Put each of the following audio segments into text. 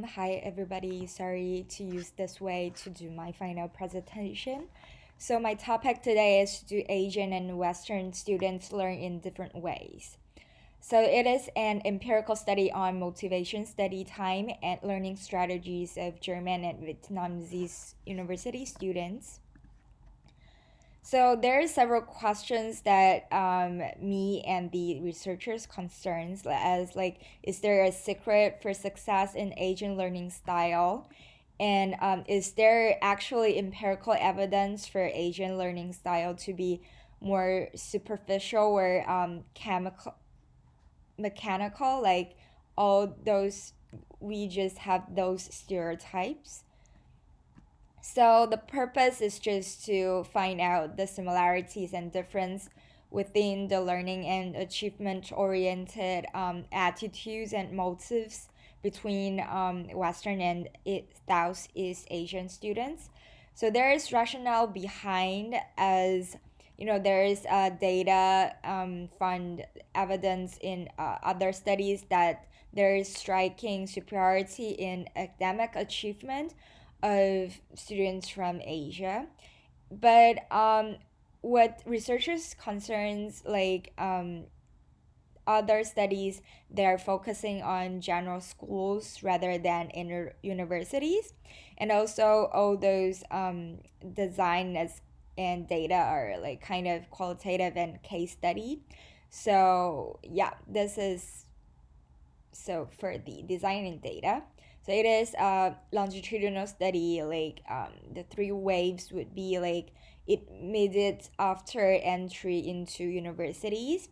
Hi everybody. Sorry to use this way to do my final presentation. So my topic today is do Asian and Western students learn in different ways? So it is an empirical study on motivation, study time, and learning strategies of German and Vietnamese university students. So there are several questions that me and the researchers concerns as like, is there a secret for success in Asian learning style? And is there actually empirical evidence for Asian learning style to be more superficial or chemical, mechanical? Like all those, we just have those stereotypes. So the purpose is just to find out the similarities and difference within the learning and achievement oriented attitudes and motives between Western and Southeast Asian students. So there is rationale behind as there is data fund evidence in other studies that there is striking superiority in academic achievement of students from Asia. But what researchers concerns like other studies, they're focusing on general schools rather than universities, and also all those design as and data are like kind of qualitative and case study. So yeah, this is so for the design and data. So it is a longitudinal study, like the three waves would be like it made it after entry into universities,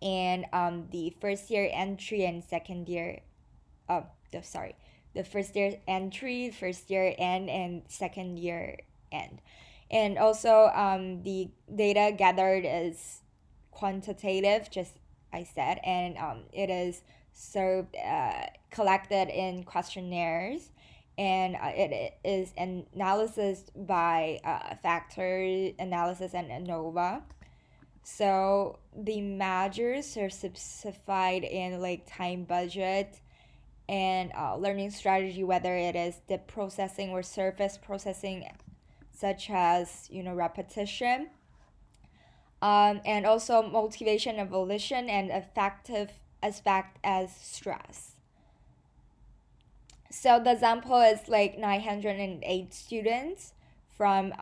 and the first year entry and second year, sorry, the first year entry, first year end, and second year end. And also the data gathered is quantitative, just I said, and it is served collected in questionnaires, and it is analysis by factor analysis and ANOVA. So the measures are specified in like time budget and learning strategy, whether it is the processing or surface processing, such as repetition, and also motivation, evolution, and effective aspect as stress. So the example is like 908 students from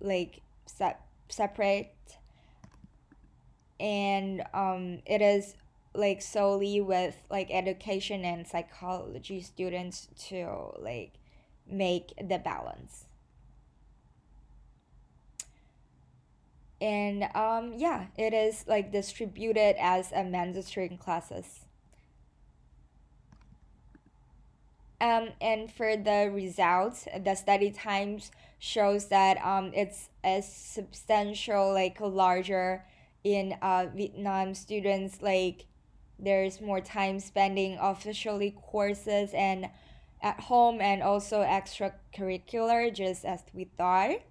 like separate, and it is like solely with like education and psychology students to like make the balance. And yeah, it is like distributed as a mandatory classes. And for the results, the study times shows that it's a substantial like larger in Vietnam students, like there's more time spending officially courses and at home, and also extracurricular, just as we thought.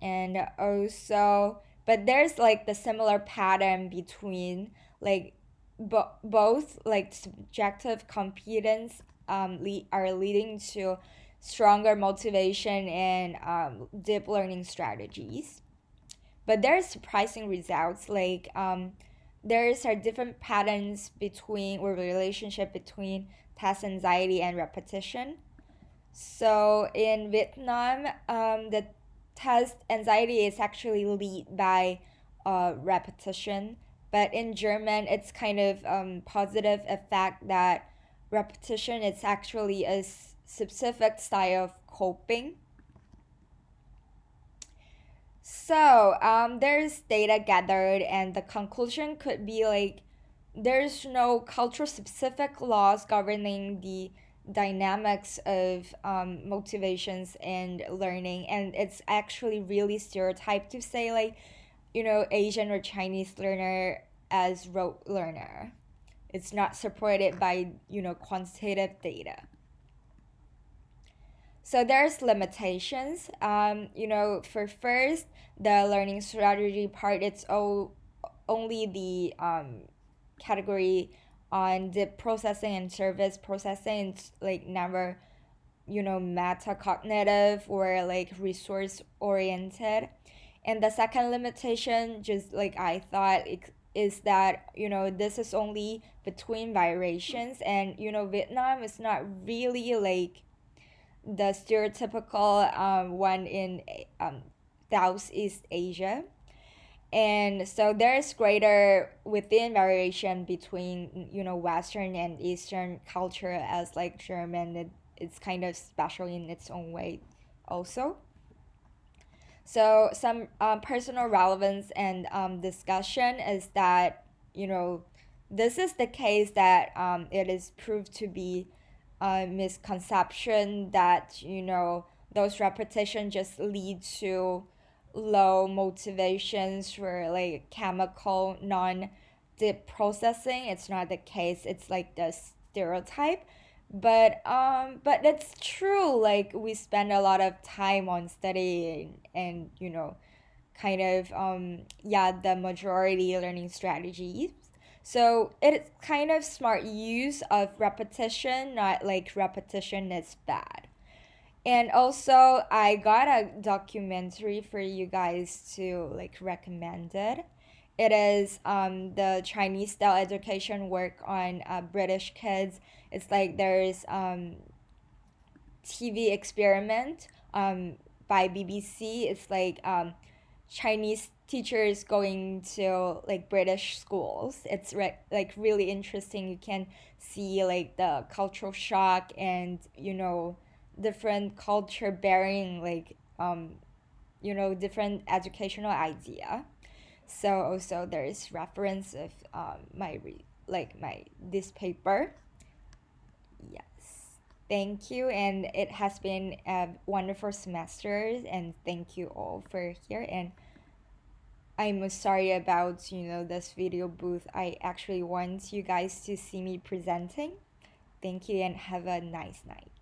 And also, but there's like the similar pattern between like both like subjective competence are leading to stronger motivation and deep learning strategies. But there's surprising results, like there's are different patterns between or relationship between task anxiety and repetition. So in Vietnam, the test anxiety is actually lead by repetition, but in German, it's kind of positive effect that repetition is actually a specific style of coping. So there's data gathered, and the conclusion could be like there's no cultural specific laws governing the dynamics of motivations and learning, and it's actually really stereotyped to say like Asian or Chinese learner as rote learner. It's not supported by quantitative data. So there's limitations. For first, the learning strategy part, it's only the category on the processing and service processing. It's like never, metacognitive or like resource oriented. And the second limitation, just like I thought, is that, this is only between variations, and, Vietnam is not really like the stereotypical one in Southeast Asia. And so there's greater within variation between, Western and Eastern culture, as like German, it's kind of special in its own way also. So some personal relevance and discussion is that, this is the case that it is proved to be a misconception that, those repetition just lead to low motivations for like chemical non deep processing. It's not the case. It's like the stereotype. But it's true, like we spend a lot of time on studying and, kind of yeah, the majority learning strategies. So it's kind of smart use of repetition, not like repetition is bad. And also, I got a documentary for you guys to like recommend it. It is the Chinese style education work on British kids. It's like there's TV experiment by BBC. It's like Chinese teachers going to like British schools. It's like really interesting. You can see like the cultural shock and, different culture bearing like different educational idea. So also there is reference of my this paper. Yes. Thank you, and it has been a wonderful semester, and thank you all for here. And I'm sorry about, this video booth. I actually want you guys to see me presenting. Thank you and have a nice night.